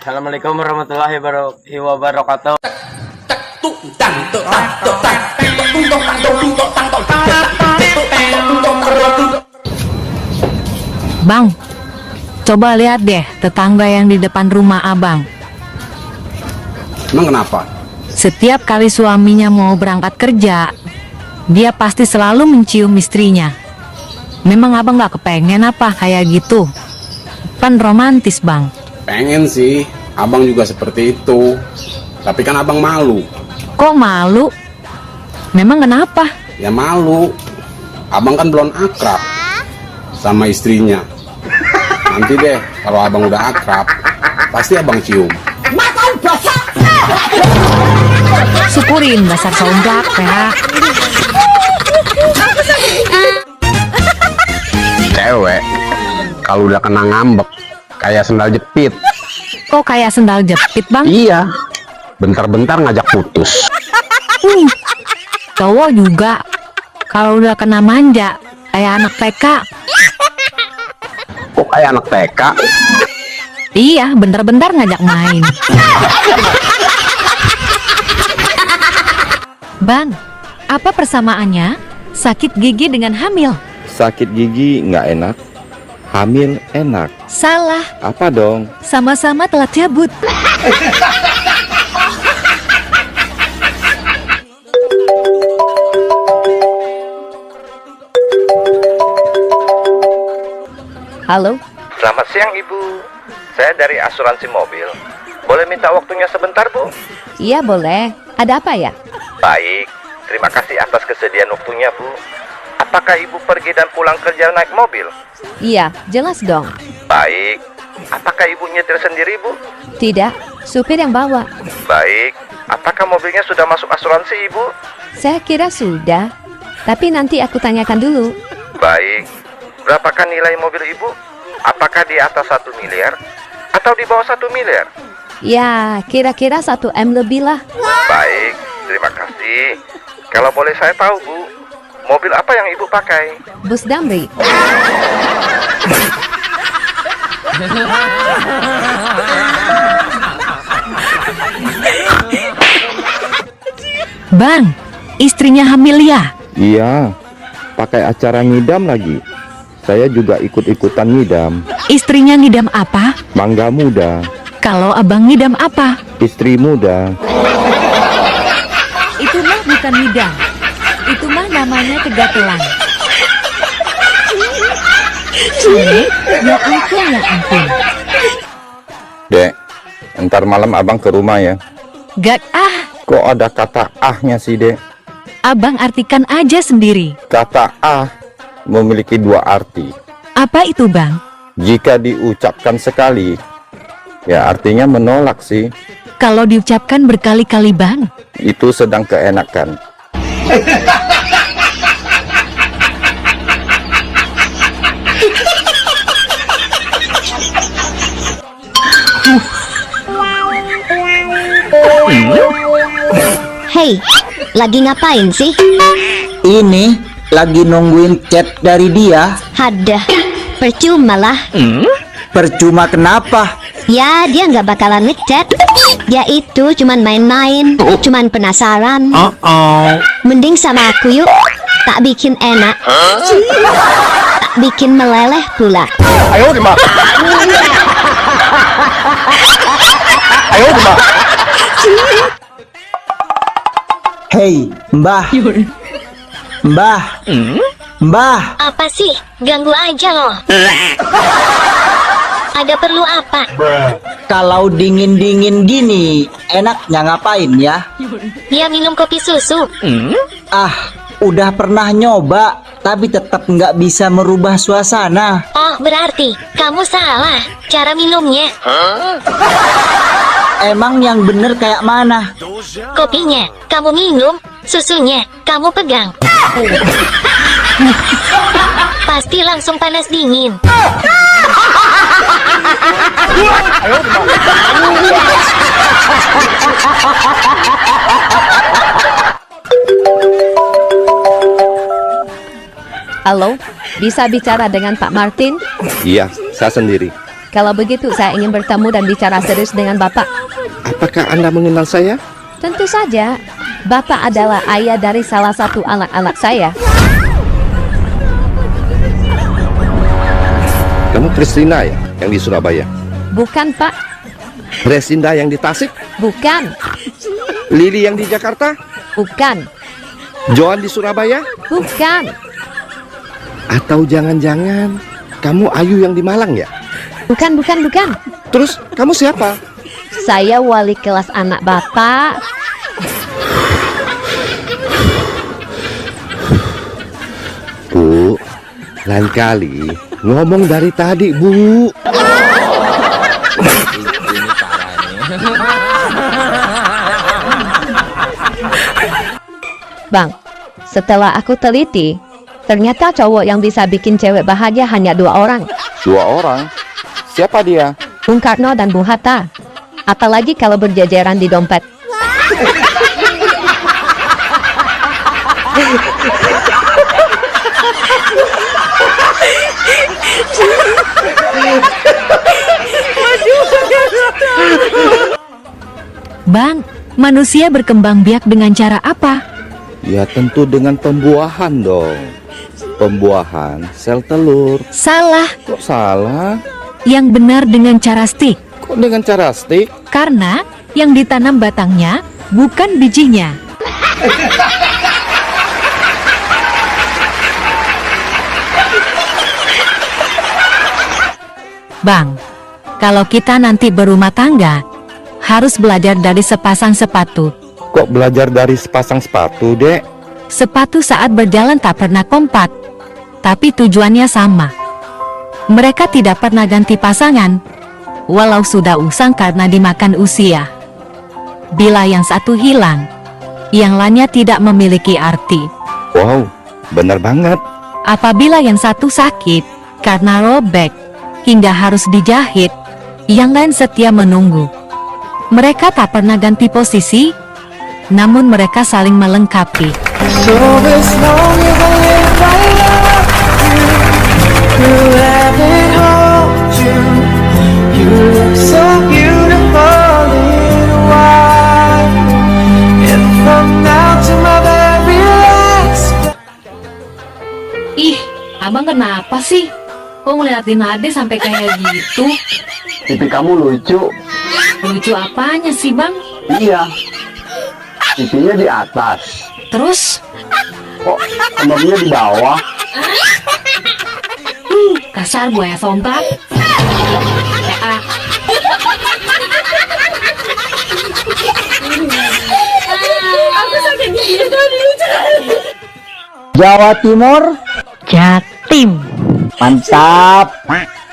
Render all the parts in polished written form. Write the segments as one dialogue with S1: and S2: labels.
S1: Assalamualaikum warahmatullahi wabarakatuh.
S2: Bang, coba lihat deh tetangga yang di depan rumah abang.
S3: Emang kenapa?
S2: Setiap kali suaminya mau berangkat kerja, dia pasti selalu mencium istrinya. Memang abang gak kepengen apa kayak gitu? Kan romantis bang.
S3: Pengen sih, abang juga seperti itu. Tapi kan abang malu.
S2: Kok malu? Memang kenapa?
S3: Ya malu. Abang kan belum akrab sama istrinya. Nanti deh, kalau abang udah akrab, pasti abang cium.
S2: Syukurin dasar songgak ya.
S3: Cewek, kalau udah kena ngambek, kayak sendal jepit.
S2: Kok kayak sendal jepit bang?
S3: Iya, bentar-bentar ngajak putus.
S2: Cowok juga, kalau udah kena manja, kayak anak TK.
S3: Kok kayak anak TK?
S2: Iya, bentar-bentar ngajak main. Bang, apa persamaannya sakit gigi dengan hamil?
S4: Sakit gigi nggak enak, hamil enak.
S2: Salah,
S4: Apa dong?
S2: sama-sama telat cabut. Halo,
S5: Selamat siang Ibu, saya dari asuransi mobil. Boleh minta waktunya sebentar Bu?
S2: iya boleh. Ada apa ya?
S5: Baik, terima kasih atas kesediaan waktunya Bu. Apakah Ibu pergi dan pulang kerja naik mobil?
S2: Iya, jelas dong.
S5: Baik, apakah Ibu nyetir sendiri Bu?
S2: Tidak, supir yang bawa.
S5: Baik, apakah mobilnya sudah masuk asuransi Ibu?
S2: Saya kira sudah, tapi nanti aku tanyakan dulu.
S5: Baik, berapakah nilai mobil Ibu? Apakah di atas 1 miliar atau di bawah 1 miliar?
S2: Ya, kira-kira 1 M lebih lah.
S5: Baik, terima kasih. Kalau boleh saya tahu Bu, mobil apa yang Ibu pakai?
S2: Bus Damri. Bang, istrinya hamil ya?
S4: Iya, pakai acara ngidam lagi. Saya juga ikut-ikutan ngidam.
S2: Istrinya ngidam apa?
S4: Mangga muda,
S2: Kalau abang ngidam apa?
S4: istri muda.
S2: Itu mah bukan ngidam. Itu mah namanya kegatelan. Ya ampun, ya ampun.
S4: Dek, ntar malam abang ke rumah ya.
S2: Gak
S4: Kok ada kata ahnya sih, Dek?
S2: abang artikan aja sendiri.
S4: Kata ah memiliki 2 arti.
S2: Apa itu bang?
S4: Jika diucapkan sekali, ya artinya menolak sih.
S2: Kalau diucapkan berkali-kali bang?
S4: Itu sedang keenakan.
S6: Hei, lagi ngapain sih?
S7: Ini lagi nungguin chat dari dia.
S6: Hadah, percuma lah.
S7: Percuma kenapa?
S6: Ya, dia nggak bakalan ngechat. Dia itu cuman main-main, cuman penasaran. Mending sama aku yuk. Tak bikin enak, tak bikin meleleh pula.
S7: Hei, Mbah. Mbah. Mbah.
S6: Apa sih? Ganggu aja loh. Ada perlu apa?
S7: Kalau dingin-dingin gini, enaknya ngapain ya?
S6: Dia minum kopi susu.
S7: Ah, udah pernah nyoba, tapi tetap nggak bisa merubah suasana.
S6: Oh, berarti kamu salah cara minumnya.
S7: Emang yang bener kayak mana?
S6: Kopinya kamu minum, susunya kamu pegang. Pasti langsung panas dingin.
S2: Halo, bisa bicara dengan Pak Martin?
S4: Iya, saya sendiri.
S8: Kalau begitu, saya ingin bertemu dan bicara serius dengan Bapak.
S4: Apakah Anda mengenal saya?
S8: Tentu saja, Bapak adalah ayah dari salah satu anak-anak saya.
S4: Kamu Kristina ya, yang di Surabaya?
S8: Bukan, Pak.
S4: Resinda yang di Tasik?
S8: Bukan.
S4: Lili yang di Jakarta?
S8: Bukan.
S4: Joan di Surabaya?
S8: Bukan.
S4: Atau jangan-jangan kamu Ayu yang di Malang ya?
S8: Bukan.
S4: Terus kamu siapa?
S8: Saya wali kelas anak Bapak.
S4: Bu, lain kali ngomong dari tadi, Bu.
S8: Bang, setelah aku teliti, ternyata cowok yang bisa bikin cewek bahagia hanya 2 orang.
S4: 2 orang? Siapa dia?
S8: Bung Karno dan Bung Hatta. Apalagi kalau berjejeran di dompet.
S2: Bang, manusia berkembang biak dengan cara apa?
S4: Ya tentu dengan pembuahan dong. Pembuahan sel telur.
S2: Salah.
S4: Kok salah?
S2: Yang benar dengan cara stik.
S4: Kok dengan cara stik?
S2: Karena yang ditanam batangnya bukan bijinya. Bang, kalau kita nanti berumah tangga, harus belajar dari sepasang sepatu.
S4: Kok belajar dari sepasang sepatu, Dek?
S2: Sepatu saat berjalan tak pernah kompak, tapi tujuannya sama. Mereka tidak pernah ganti pasangan, walau sudah usang karena dimakan usia. Bila yang satu hilang, yang lainnya tidak memiliki arti.
S4: Wow, benar banget.
S2: Apabila yang satu sakit karena robek hingga harus dijahit, yang lain setia menunggu. Mereka tak pernah ganti posisi, namun mereka saling melengkapi. Ih, abang kenapa sih? Kok ngeliatin Ade sampai kayak gitu?
S9: Pipi kamu lucu.
S2: Lucu apanya sih, Bang?
S9: Iya. Pipinya di atas.
S2: Terus?
S9: Kok kembangnya di bawah?
S2: Kasar buaya sompak.
S7: Jawa Timur,
S2: Jatim.
S7: mantap.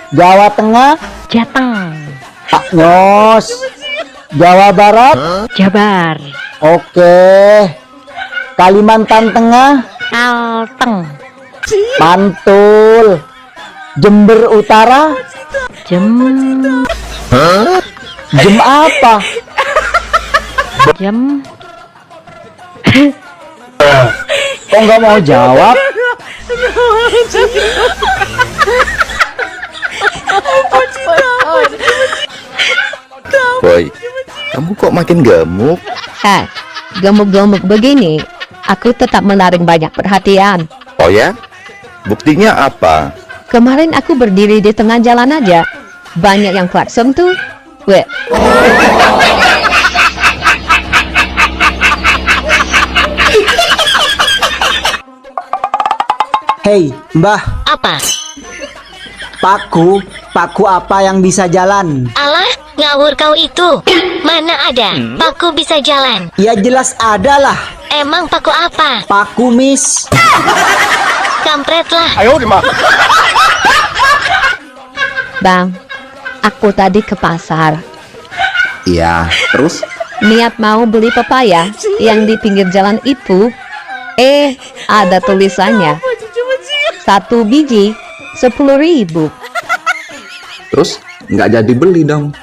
S7: Jawa Tengah,
S2: Jateng.
S7: Pak Nyos. Jawa Barat,
S2: Jabar.
S7: oke. Kalimantan Tengah,
S2: Kalteng.
S7: mantul. Jember Utara,
S2: Jem.
S7: jem apa?
S2: Jem.
S7: Kok nggak mau jawab?
S4: Boy, kamu kok makin gemuk?
S8: Gemuk-gemuk begini, aku tetap menarik banyak perhatian.
S4: Oh ya? Buktinya apa?
S8: Kemarin aku berdiri di tengah jalan aja, banyak yang klakson tuh. Weh,
S7: Hei, Mbah,
S6: Apa?
S7: paku apa yang bisa jalan?
S6: Alah, ngawur kau itu. Mana ada paku bisa jalan?
S7: Ya jelas ada lah,
S6: Emang paku apa?
S7: paku mis.
S6: Kampret lah.
S8: Bang, aku tadi ke pasar.
S3: Iya, terus?
S8: Niat mau beli pepaya yang di pinggir jalan itu. Ada tulisannya. 1 biji 10.000.
S3: Terus nggak jadi beli dong.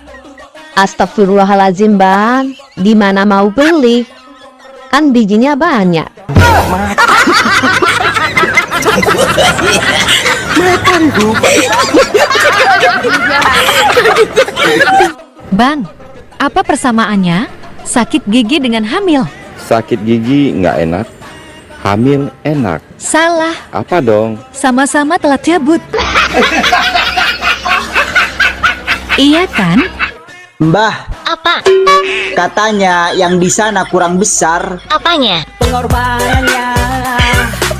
S8: Astagfirullahaladzim, Bang. Di mana mau beli? Kan bijinya banyak.
S2: Bang, apa persamaannya? Sakit gigi dengan hamil?
S4: Sakit gigi nggak enak, hamil enak.
S2: Salah,
S4: Apa dong?
S2: sama-sama telat cabut. Iya kan?
S7: Mbah,
S6: Apa?
S7: katanya yang di sana kurang besar.
S6: Apanya?
S10: Pengorbanannya,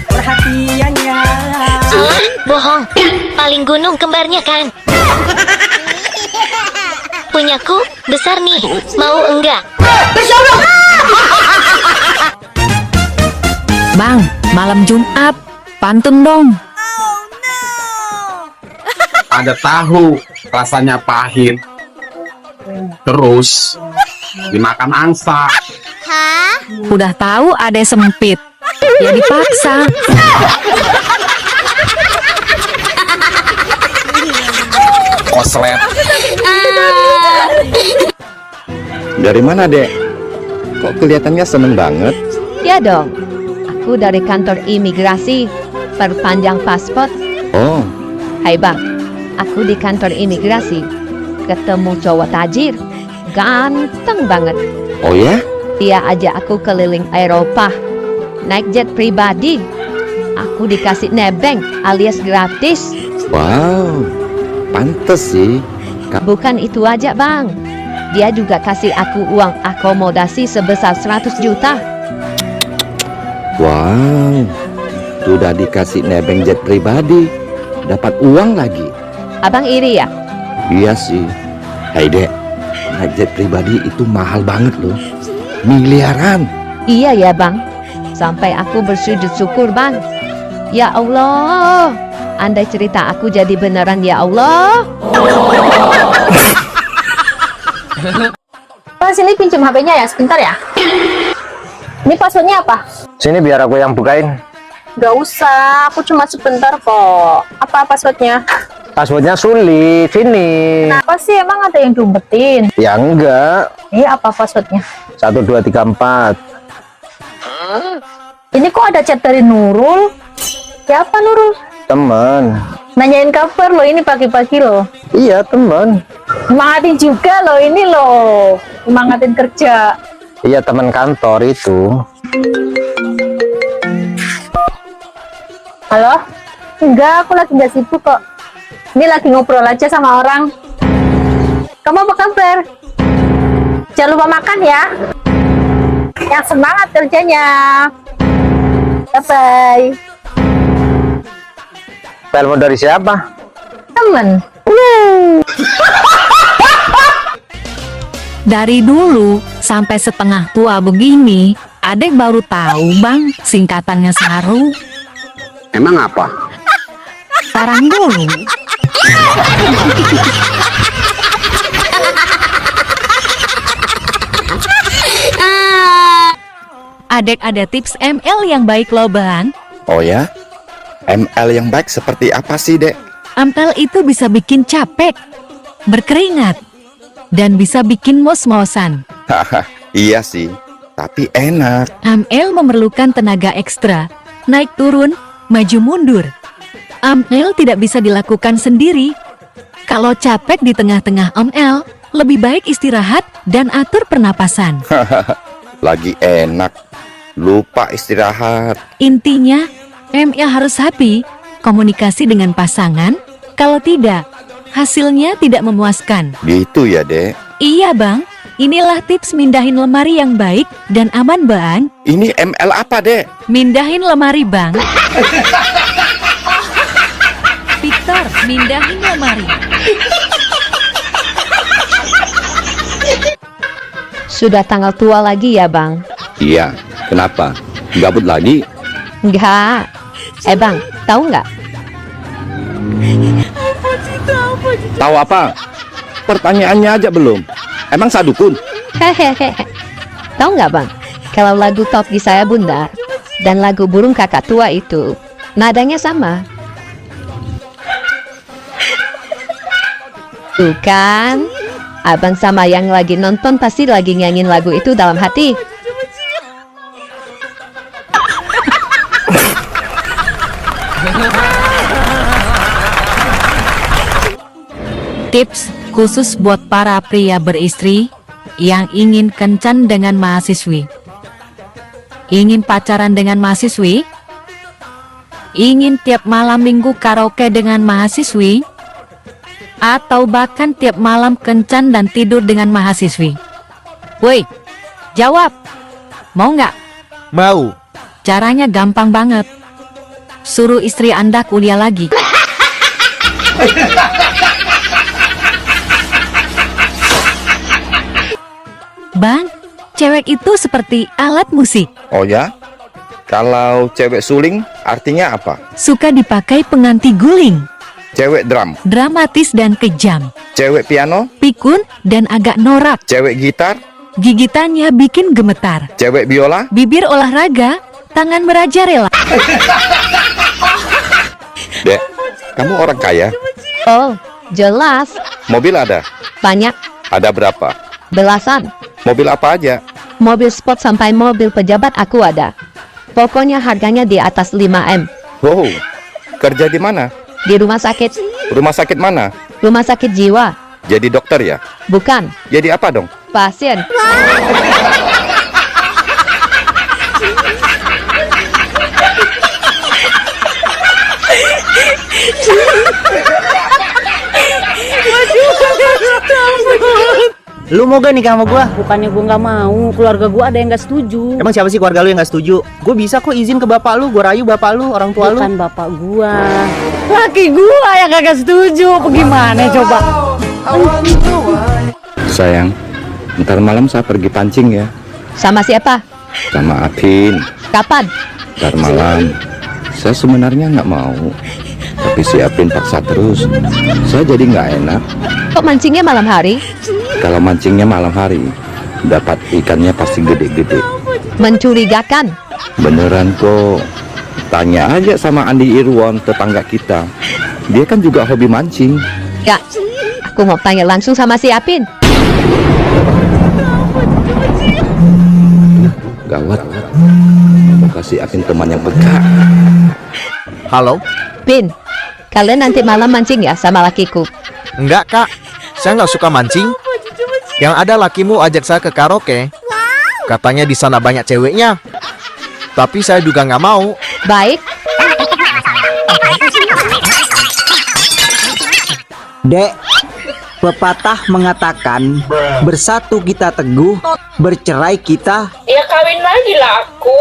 S10: perhatiannya.
S6: Ah, bohong. Paling gunung kembarnya kan? Punyaku besar nih. Mau enggak?
S2: Bang, malam Jumat, pantun dong.
S3: Ada tahu rasanya pahit, terus dimakan angsa.
S2: Udah tahu ada sempit, ya dipaksa.
S3: Koslet.
S4: Dari mana, Dek? Kok kelihatannya seneng banget?
S8: Ya dong. Aku dari kantor imigrasi, perpanjang paspor.
S4: Oh,
S8: Hai bang, aku di kantor imigrasi. Ketemu cowok tajir, ganteng banget.
S4: oh ya?
S8: Dia ajak aku keliling Eropa, naik jet pribadi. Aku dikasih nebeng alias gratis.
S4: Wow, pantes sih.
S8: Bukan itu aja bang, dia juga kasih aku uang akomodasi sebesar 100 juta.
S4: Wow, sudah dikasih nebeng jet pribadi, dapat uang lagi.
S8: Abang iri ya?
S4: Iya sih. Hai Dek, naik jet pribadi itu mahal banget loh. Miliaran.
S8: Iya ya bang, sampai aku bersujud syukur bang. Ya Allah, andai cerita aku jadi beneran ya Allah.
S10: Pak, sini pinjam HP-nya ya, sebentar ya. Ini passwordnya apa?
S5: Sini biar aku yang bukain.
S10: Gak usah, aku cuma sebentar kok. Apa passwordnya?
S5: Passwordnya sulit. Sini.
S10: Kenapa sih, emang ada yang diumpetin?
S5: Ya enggak.
S10: Ini apa passwordnya?
S5: 1, 2, 3, 4.
S10: Ini kok ada chat dari Nurul? Siapa Nurul?
S5: Teman.
S10: Nanyain kabar loh, ini pagi-pagi loh.
S5: Iya teman.
S10: Semangatin juga loh, ini loh. Semangatin kerja.
S5: Iya teman kantor itu.
S10: Halo? Enggak, aku lagi nggak sibuk kok. Ini lagi ngobrol aja sama orang. Kamu apa kabar? Jangan lupa makan ya. Yang semangat kerjanya. Bye-bye.
S5: Telepon dari siapa?
S10: Temen.
S2: Dari dulu sampai setengah tua begini, adek baru tahu bang, singkatannya Saru.
S3: Emang apa?
S2: Sarang dulu. Adek ada tips ML yang baik loh bang.
S4: Oh ya? ML yang baik seperti apa sih, Dek?
S2: ML itu bisa bikin capek, berkeringat, dan bisa bikin mos-mosan.
S4: Haha, iya sih. Tapi enak.
S2: ML memerlukan tenaga ekstra, naik turun, maju mundur. ML tidak bisa dilakukan sendiri. Kalau capek di tengah-tengah ML, lebih baik istirahat dan atur pernapasan.
S4: Lagi enak. Lupa istirahat.
S2: Intinya, ML harus happy, komunikasi dengan pasangan. Kalau tidak, hasilnya tidak memuaskan.
S4: Gitu ya, Dek?
S2: Iya bang, inilah tips mindahin lemari yang baik dan aman bang.
S4: Ini ML apa, Dek?
S2: Mindahin lemari bang. Victor, mindahin lemari.
S8: Sudah tanggal tua lagi ya bang?
S4: Iya, kenapa? Gabut lagi?
S8: Enggak. Bang, tahu nggak?
S4: Tahu apa? Pertanyaannya aja belum. Emang sadukun?
S8: Hehehe. Tahu nggak bang? Kalau lagu Top di Saya Bunda dan lagu Burung Kakak Tua itu nadanya sama. Tuh kan? Abang sama yang lagi nonton pasti lagi nyanyiin lagu itu dalam hati.
S2: Tips khusus buat para pria beristri yang ingin kencan dengan mahasiswi. Ingin pacaran dengan mahasiswi? Ingin tiap malam minggu karaoke dengan mahasiswi? Atau bahkan tiap malam kencan dan tidur dengan mahasiswi? Woi, jawab. Mau nggak?
S11: Mau.
S2: Caranya gampang banget. Suruh istri Anda kuliah lagi. Bang, cewek itu seperti alat musik.
S4: Oh ya? Kalau cewek suling artinya apa?
S2: Suka dipakai penganti guling.
S4: Cewek drum,
S2: Dramatis dan kejam.
S4: cewek piano,
S2: Pikun dan agak norak.
S4: cewek gitar,
S2: Gigitannya bikin gemetar.
S4: cewek biola.
S2: Bibir olahraga, tangan merajalela.
S4: Dek, kamu orang kaya?
S8: Oh, jelas.
S4: Mobil ada?
S8: Banyak.
S4: Ada berapa?
S8: Belasan.
S4: Mobil apa aja?
S8: Mobil sport sampai mobil pejabat aku ada. Pokoknya harganya di atas 5M.
S4: Wow, kerja di mana?
S8: Di rumah sakit.
S4: Rumah sakit mana?
S8: Rumah sakit jiwa.
S4: Jadi dokter ya?
S8: Bukan.
S4: Jadi apa dong?
S8: Pasien.
S7: Lu mau gak nikah sama gua?
S12: Bukannya gue nggak mau, keluarga gue ada yang nggak setuju.
S7: Emang siapa sih keluarga lu yang gak setuju? Gue bisa kok izin ke bapak lu, gue rayu bapak lu, orang tua lu.
S12: Bukan bapak gue, laki gue yang kagak setuju. Bagaimana coba?
S4: Sayang, ntar malam saya pergi pancing ya.
S8: Sama siapa?
S4: Sama Apin.
S8: Kapan?
S4: Ntar malam. Saya sebenarnya nggak mau, tapi si Apin paksa terus. Saya jadi nggak enak.
S8: Kok mancingnya malam hari?
S4: Kalau mancingnya malam hari, dapat ikannya pasti gede-gede.
S8: Mencurigakan.
S4: Beneran kok. Tanya aja sama Andi Irwan, tetangga kita. Dia kan juga hobi mancing.
S8: Ya, aku mau tanya langsung sama si Apin.
S4: Gawat. Mau kasih Apin teman yang peka.
S11: Halo?
S8: Pin, kalian nanti malam mancing ya sama lakiku?
S11: Enggak, Kak. Saya nggak suka mancing. Yang ada lakimu ajak saya ke karaoke. Katanya di sana banyak ceweknya. Tapi saya juga nggak mau.
S8: Baik.
S7: Dek, pepatah mengatakan bersatu kita teguh, bercerai kita.
S10: Ya kawin lagi lah aku.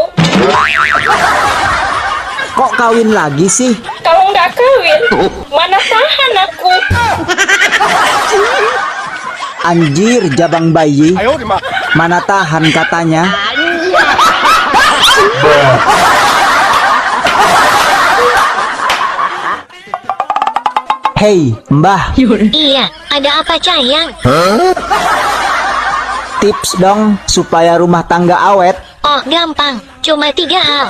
S7: Kok kawin lagi sih?
S10: Kalau nggak kawin, mana tahan aku.
S7: Anjir, jabang bayi. Mana tahan katanya. Hei, Mbah.
S6: Iya, ada apa sayang?
S7: Tips dong supaya rumah tangga awet.
S6: Oh, gampang. Cuma 3 hal.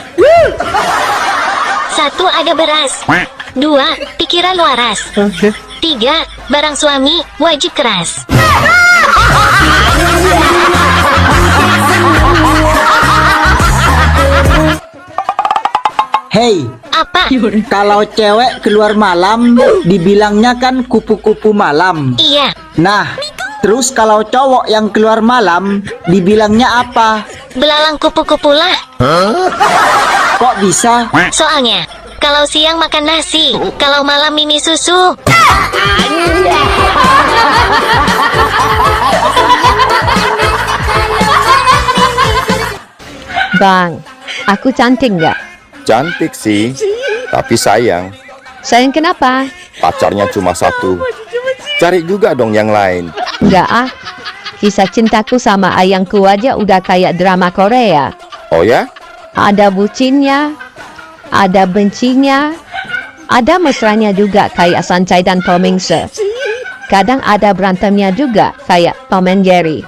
S6: 1. Ada beras. 2. Pikiran waras. 3. Barang suami wajib keras.
S7: Hei,
S6: Apa?
S7: kalau cewek keluar malam dibilangnya kan kupu-kupu malam.
S6: Iya.
S7: Nah, terus kalau cowok yang keluar malam dibilangnya apa?
S6: Belalang kupu-kupu lah.
S7: Kok bisa?
S6: Soalnya kalau siang makan nasi, kalau malam mimi susu.
S8: Bang, aku cantik nggak?
S4: Cantik sih, tapi sayang.
S8: Sayang kenapa?
S4: Pacarnya cuma 1. Cari juga dong yang lain.
S8: Nggak ah. Kisah cintaku sama ayangku aja udah kayak drama Korea.
S4: Oh ya?
S8: Ada bucinnya, ada bencinya, ada mesranya juga kayak Sancai dan Pomingse. Kadang ada berantemnya juga kayak Tom and Jerry.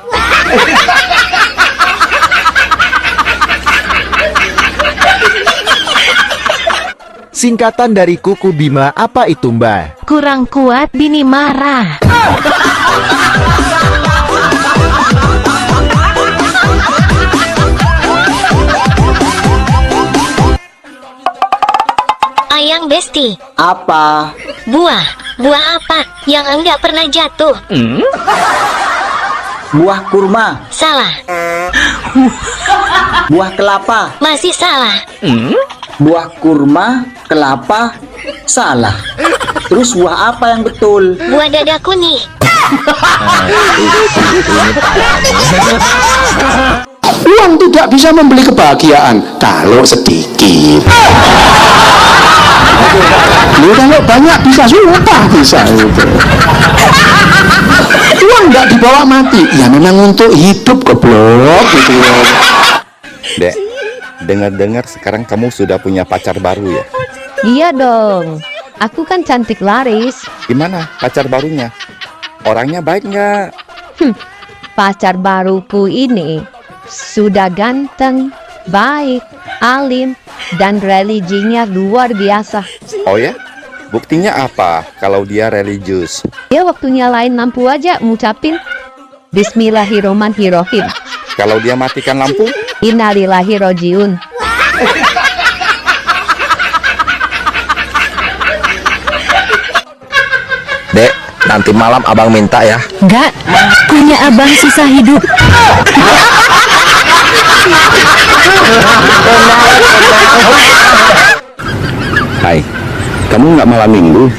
S11: Singkatan dari kuku Bima apa itu, Mbak?
S6: Kurang kuat bini marah. Ayang dong, Besti.
S7: Apa?
S6: Buah. Buah apa yang enggak pernah jatuh?
S7: Buah kurma.
S6: Salah.
S7: Buah kelapa.
S6: Masih salah.
S7: Buah kurma, kelapa, salah. Terus buah apa yang betul?
S6: Buah dadaku nih.
S3: Uang tidak bisa membeli kebahagiaan kalau sedikit. Kalau banyak bisa sumpah bisa itu. Uang nggak dibawa mati, ya memang untuk hidup goblok gitu.
S4: Dek, dengar-dengar sekarang kamu sudah punya pacar baru ya?
S8: Iya dong. Aku kan cantik laris.
S4: Gimana pacar barunya? Orangnya baik nggak?
S8: Pacar baruku ini sudah ganteng, baik, alim, dan religinya luar biasa.
S4: Oh ya? Buktinya apa kalau dia religius?
S8: Dia waktu nyalain lampu aja ngucapin Bismillahirrohmanirrohim.
S4: Kalau dia matikan lampu?
S8: Innalillahirojiun.
S4: Dek, nanti malam abang minta ya.
S2: Enggak, punya abang susah hidup.
S4: Hai, kamu nggak malam minggu?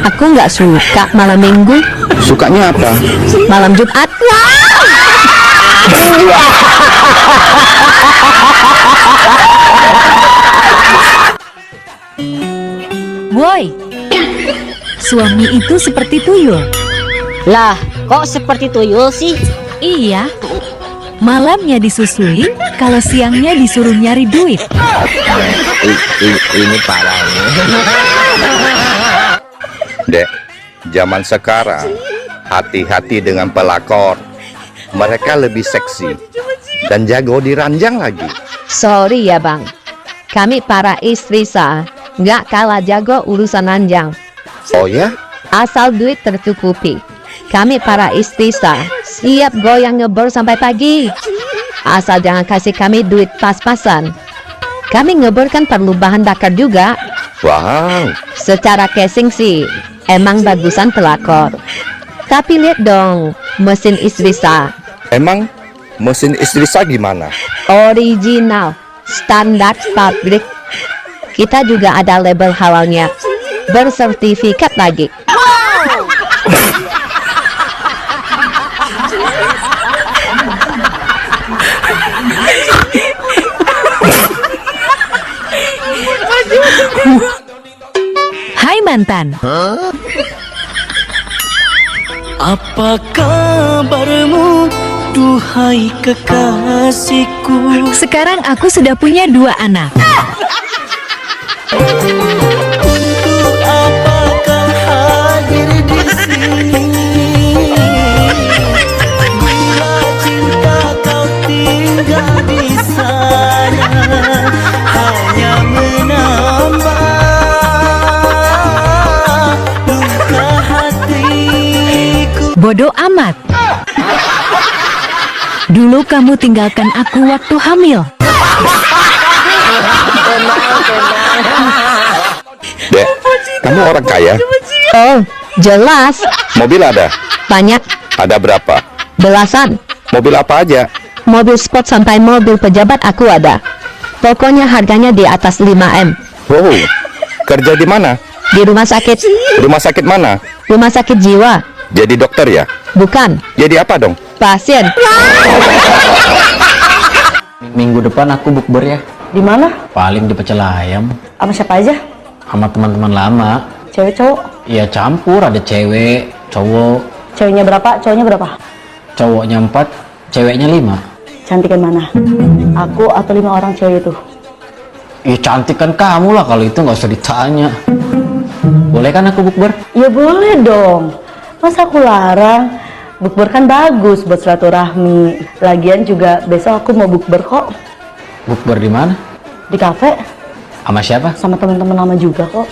S8: Aku nggak suka malam minggu.
S4: Sukanya apa?
S8: Malam Jumat.
S2: Woi, suami itu seperti tuyul.
S12: Lah, kok seperti tuyul sih?
S2: Iya, malamnya disusui, kalau siangnya disuruh nyari duit.
S4: Ini parahnya. Dek, zaman sekarang hati-hati dengan pelakor. Mereka lebih seksi dan jago diranjang lagi.
S8: Sorry ya bang, kami para istri sah nggak kalah jago urusan ranjang.
S4: Oh ya?
S8: Asal duit tercukupi, kami para istri sah siap goyang ngebor sampai pagi. Asal jangan kasih kami duit pas-pasan. Kami ngebor kan perlu bahan bakar juga.
S4: Wow.
S8: Secara casing sih emang bagusan pelakor. Tapi lihat dong mesin istri sah.
S4: Emang mesin istri sah gimana?
S8: Original, standar pabrik. Kita juga ada label halalnya, bersertifikat lagi.
S2: Hai mantan.
S13: Apa kabarmu, duhai kekasihku?
S2: Sekarang aku sudah punya 2 anak.
S13: Untuk apa kau hadir di sini? Bila cinta kau tinggal di sana, hanya menambah luka hatiku.
S2: Bodoh amat. Dulu kamu tinggalkan aku waktu hamil.
S4: Dek, kamu orang kaya?
S8: Oh, jelas.
S4: Mobil ada?
S8: Banyak.
S4: Ada berapa?
S8: Belasan.
S4: Mobil apa aja?
S8: Mobil sport sampai mobil pejabat aku ada. Pokoknya harganya di atas 5M.
S4: Wow, kerja di mana?
S8: Di rumah sakit.
S4: Rumah sakit mana?
S8: Rumah sakit jiwa.
S4: Jadi dokter ya?
S8: Bukan.
S4: Jadi apa dong?
S8: Pasien.
S14: Minggu depan aku bukber ya.
S12: Di mana?
S14: Paling di Pecel Ayam.
S12: Sama siapa aja?
S14: Sama teman-teman lama.
S12: Cewek cowok?
S14: Ya campur, ada cewek, cowok.
S12: Ceweknya berapa? Cowoknya berapa?
S14: Cowoknya 4, ceweknya 5.
S12: Cantik yang mana? Aku atau 5 orang cewek itu?
S14: Ih cantik kan kamu lah, kalau itu nggak usah ditanya. Boleh kan aku bukber?
S12: Ya boleh dong. Masa aku larang? Bukber kan bagus buat silaturahmi. Lagian juga besok aku mau bukber kok.
S14: Bukber di mana?
S12: Di kafe.
S14: Sama siapa?
S12: Sama teman-teman lama juga kok.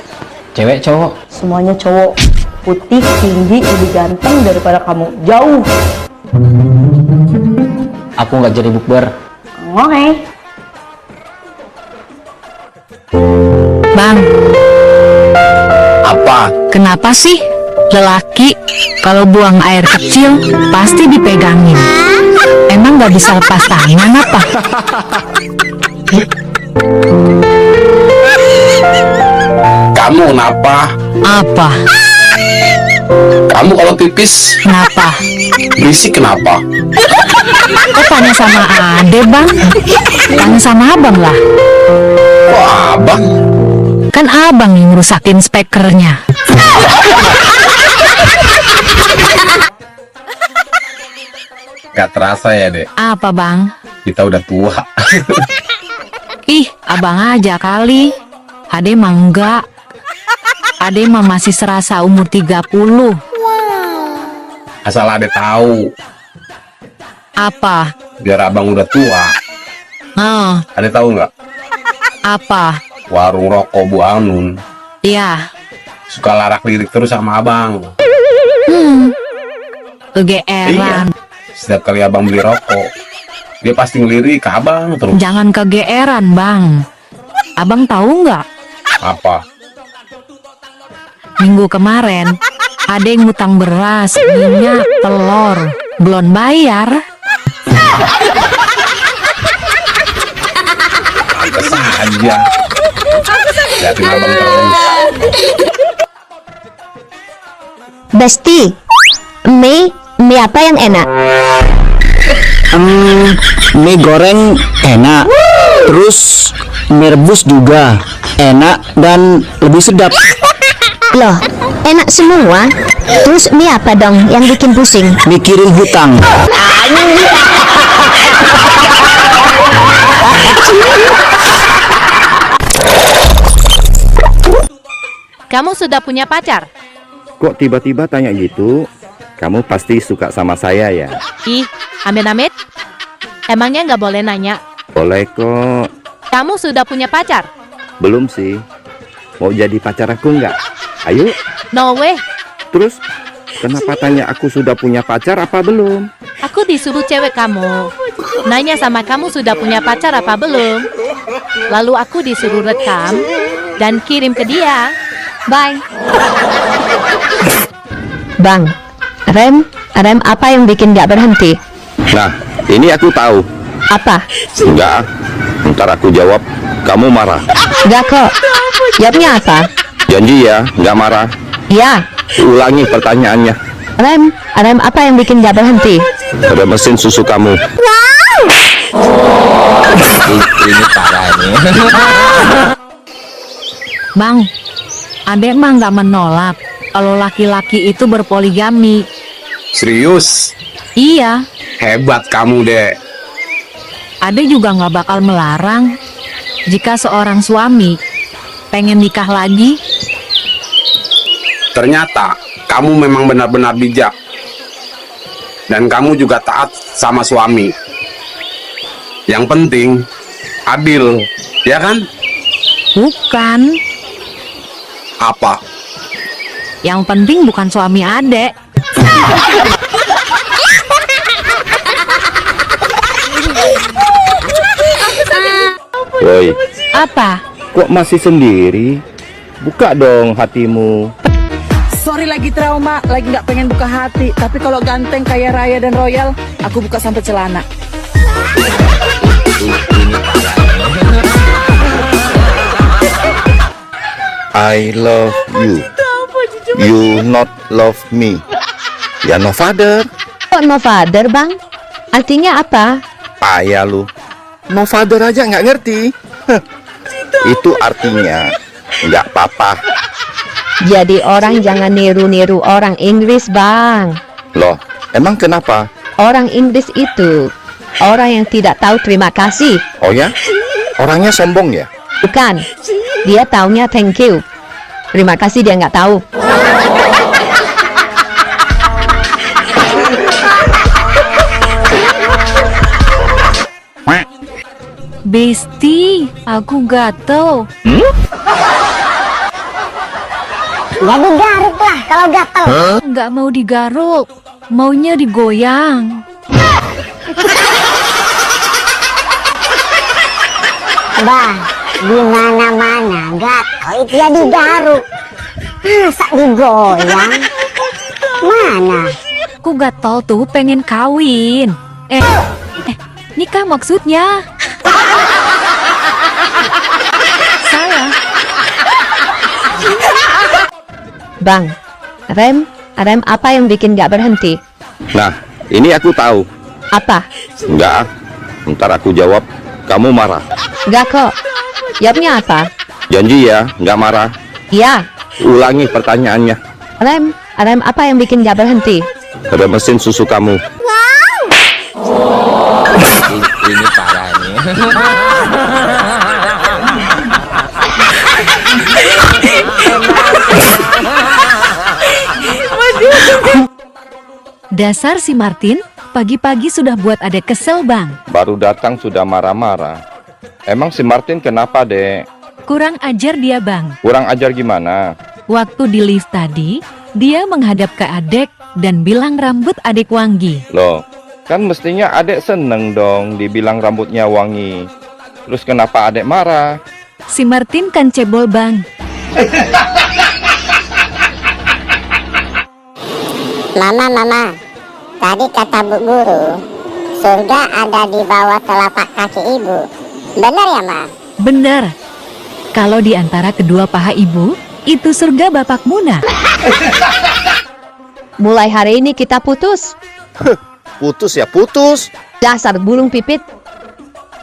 S14: Cewek, cowok?
S12: Semuanya cowok. Putih, tinggi, lebih ganteng daripada kamu. Jauh.
S14: Aku nggak jadi bukber.
S12: Oke.
S2: Bang, Kenapa sih lelaki kalau buang air kecil pasti dipegangin? Emang gak bisa lepas tangan apa?
S3: Kamu kenapa?
S2: Apa?
S3: Kamu kalau pipis
S2: Kenapa?
S3: berisik kenapa?
S2: Kok tanya sama Ade, Bang? Tanya sama abang lah.
S3: Kok abang?
S2: Kan abang yang rusakin spekernya.
S3: Gak terasa ya, Dek.
S2: Apa, Bang?
S3: Kita udah tua.
S2: Ih, abang aja kali. Ade mah enggak. Ade mah masih serasa umur 30.
S3: Asal Ade tahu,
S2: Apa?
S3: biar abang udah tua. Ade tahu nggak?
S2: Apa?
S3: Warung rokok Bu Anun
S2: Ya.
S3: suka larak lirik terus sama abang.
S2: Kegeeran.
S3: Setiap kali abang beli rokok, dia pasti ngelirik ke abang terus.
S2: Jangan kegeeran, Bang. Abang tahu nggak?
S3: Apa?
S2: Minggu kemarin, Ade ngutang beras, minyak, telur, belum bayar.
S3: Pantes aja. Liatin abang terus.
S6: Besti, mie apa yang enak?
S7: Mie goreng enak. Terus mie rebus juga enak dan lebih sedap.
S6: Loh, enak semua. Terus mie apa dong yang bikin pusing?
S7: Mikirin hutang.
S15: Kamu sudah punya pacar?
S4: Kok tiba-tiba tanya gitu? Kamu pasti suka sama saya ya?
S15: Ih, amit-amit. Emangnya nggak boleh nanya?
S4: Boleh kok.
S15: Kamu sudah punya pacar?
S4: Belum sih. Mau jadi pacar aku nggak? Ayo.
S15: No way.
S4: Terus, kenapa tanya aku sudah punya pacar apa belum?
S15: Aku disuruh cewek kamu nanya sama kamu sudah punya pacar apa belum. Lalu aku disuruh rekam dan kirim ke dia. Bye.
S8: Bang, rem apa yang bikin gak berhenti?
S4: Nah, ini aku tahu.
S8: Apa?
S4: Enggak. Ntar aku jawab, kamu marah.
S8: Gak kok. Jawabnya apa?
S4: Janji ya, nggak marah.
S8: Ya.
S4: Ulangi pertanyaannya.
S8: Rem apa yang bikin gak berhenti?
S4: Ada mesin susu kamu.
S1: Ini parah nih.
S2: Bang, Ade mah nggak menolak kalau laki-laki itu berpoligami.
S3: Serius?
S2: Iya,
S3: Hebat kamu, Dek.
S2: Ade juga nggak bakal melarang jika seorang suami pengen nikah lagi.
S3: Ternyata kamu memang benar-benar bijak. Dan kamu juga taat sama suami. Yang penting adil, ya kan?
S2: Bukan.
S3: Apa?
S2: Yang penting bukan suami Ade.
S4: Woi,
S2: Apa?
S4: kok masih sendiri? Buka dong hatimu.
S16: Sorry lagi trauma, lagi nggak pengen buka hati. Tapi kalau ganteng kayak Raya dan Royal, aku buka sampai celana.
S4: I love you. You not love me. Ya no father.
S8: Kok no father, Bang? Artinya apa?
S4: Payah lu. No father aja nggak ngerti. Heh. Itu artinya nggak apa-apa.
S8: Jadi orang jangan niru-niru orang Inggris, Bang.
S4: Loh, emang kenapa?
S8: Orang Inggris itu orang yang tidak tahu terima kasih.
S4: Oh ya? Orangnya sombong ya?
S8: Bukan. Dia taunya thank you. Terima kasih dia nggak tahu.
S2: Besti, aku gatel.
S6: Ya digaruk lah kalau gatel.
S2: Nggak mau digaruk, maunya digoyang.
S6: Bah, di mana-mana gatel itu ya digaruk. Masa digoyang? Mana?
S2: Ku gatel tuh pengen kawin. Nikah maksudnya. Salah.
S8: Bang, rem apa yang bikin gak berhenti?
S4: Nah, ini aku tahu.
S8: Apa?
S4: Enggak, ntar aku jawab, kamu marah.
S8: Gak kok. Jawabnya apa?
S4: Janji ya, nggak marah.
S8: Ya.
S4: Ulangi pertanyaannya.
S8: Rem apa yang bikin gak berhenti?
S4: Ada mesin susu kamu.
S1: Ini parah nih.
S2: Dasar si Martin, pagi-pagi sudah buat adek kesel bang.
S4: Baru datang sudah marah-marah. Emang si Martin kenapa, Dek?
S2: Kurang ajar dia bang.
S4: Kurang ajar gimana?
S2: Waktu di lift tadi, dia menghadap ke adek dan bilang rambut adek wangi.
S4: Loh, kan mestinya adek seneng dong dibilang rambutnya wangi. Terus kenapa adek marah?
S2: Si Martin kan cebol bang.
S6: Mama, tadi kata Bu Guru, surga ada di bawah telapak kaki ibu. Benar ya, Ma?
S2: Bener. Kalau di antara kedua paha ibu, itu surga Bapak Muna.
S8: Mulai hari ini kita putus.
S4: Putus ya putus.
S8: Dasar bulung pipit.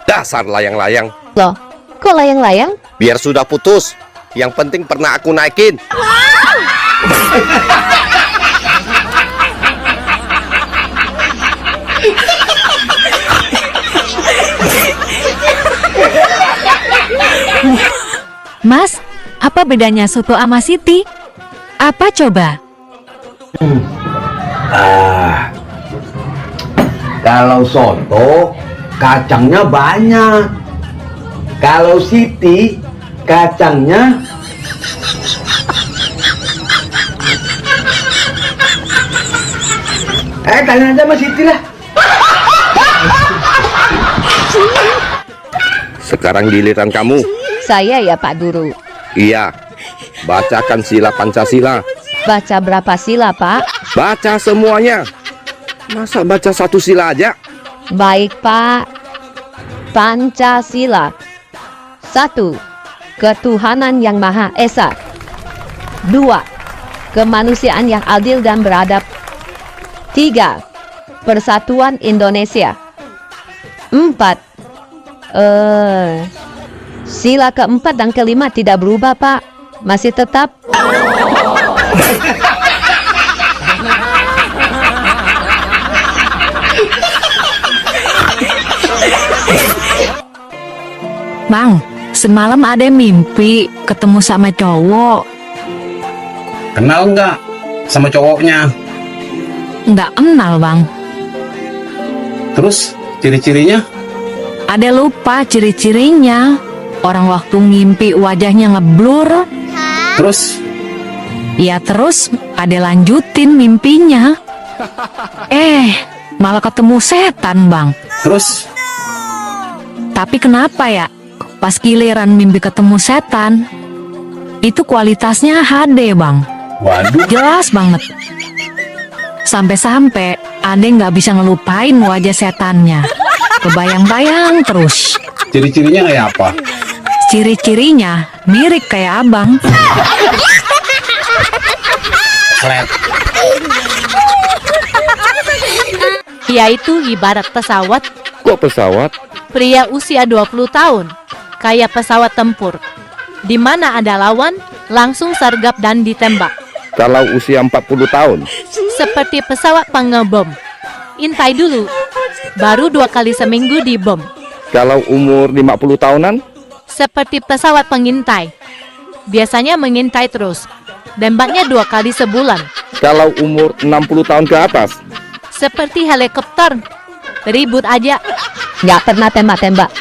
S4: Dasar layang-layang.
S8: Loh, kok layang-layang?
S4: Biar sudah putus. Yang penting pernah aku naikin.
S2: Mas, apa bedanya soto sama Siti? Apa coba?
S9: Kalau soto kacangnya banyak. Kalau Siti kacangnya tanya aja sama Siti lah.
S4: Sekarang giliran kamu.
S8: Saya ya Pak Guru.
S4: Iya. Bacakan sila Pancasila.
S8: Baca berapa sila Pak?
S4: Baca semuanya. Masa baca satu sila aja?
S8: Baik Pak. Pancasila. 1. Ketuhanan yang Maha Esa. 2. Kemanusiaan yang adil dan beradab. 3. Persatuan Indonesia. 4. Sila keempat dan kelima tidak berubah Pak. Masih tetap.
S2: Bang, semalam ada mimpi ketemu sama cowok.
S3: Kenal nggak sama cowoknya?
S2: Nggak kenal bang.
S3: Terus ciri-cirinya?
S2: Ada lupa ciri-cirinya. Orang waktu ngimpi wajahnya ngeblur.
S3: Terus?
S2: Ya terus ada lanjutin mimpinya. Malah ketemu setan bang.
S3: Terus?
S2: Tapi kenapa ya? Pas giliran mimpi ketemu setan, itu kualitasnya HD bang.
S3: Waduh.
S2: Jelas banget. Sampai-sampai Ade nggak bisa ngelupain wajah setannya. Kebayang-bayang terus.
S3: Ciri-cirinya kayak apa?
S2: Ciri-cirinya mirip kayak abang.
S15: Yaitu ibarat pesawat.
S4: Kok pesawat?
S15: Pria usia 20 tahun, kayak pesawat tempur. Di mana ada lawan, langsung sergap dan ditembak.
S4: Kalau usia 40 tahun?
S15: Seperti pesawat pengebom. Intai dulu, baru 2 kali seminggu dibom.
S4: Kalau umur 50 tahunan?
S15: Seperti pesawat pengintai. Biasanya mengintai terus. Tembaknya 2 kali sebulan.
S4: Kalau umur 60 tahun ke atas?
S15: Seperti helikopter. Ribut aja.
S8: Nggak pernah tembak-tembak.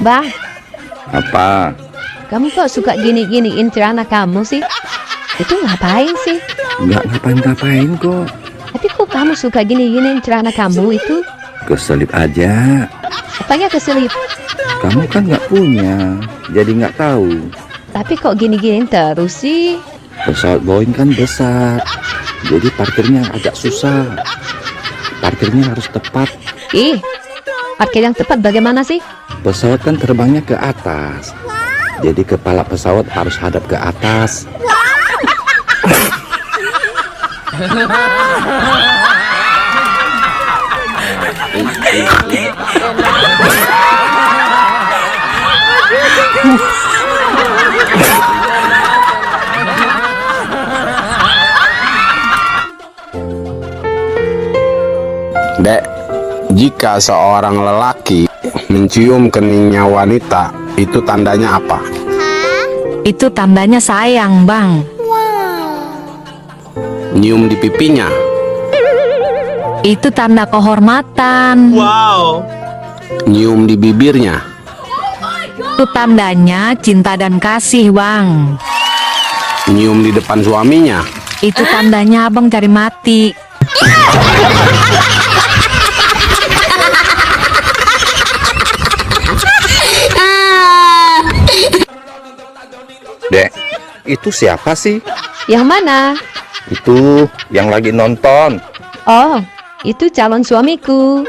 S8: Bah,
S4: Apa?
S8: kamu kok suka gini-giniin celana kamu sih? Itu ngapain sih?
S4: Nggak ngapain-ngapain kok.
S8: Tapi kok kamu suka gini-giniin celana kamu itu?
S4: Keselip aja.
S8: Apanya keselip?
S4: Kamu kan nggak punya, jadi nggak tahu.
S8: Tapi kok gini-giniin terus sih?
S4: Pesawat Boeing kan besar, jadi parkirnya agak susah. Parkirnya harus tepat.
S8: Ih, parkir yang tepat bagaimana sih?
S4: Pesawat kan terbangnya ke atas, jadi kepala pesawat harus hadap ke atas.
S3: Dek, jika seorang lelaki mencium keningnya wanita, itu tandanya apa?
S2: Itu tandanya sayang, Bang.
S3: Nyium di pipinya?
S2: Itu tanda kehormatan.
S3: Nyium di bibirnya?
S2: Itu tandanya cinta dan kasih, Bang.
S3: Nyium di depan suaminya?
S2: Itu tandanya abang cari mati.
S4: Dek, itu siapa sih?
S8: Yang mana?
S4: Itu yang lagi nonton.
S8: Oh, itu calon suamiku.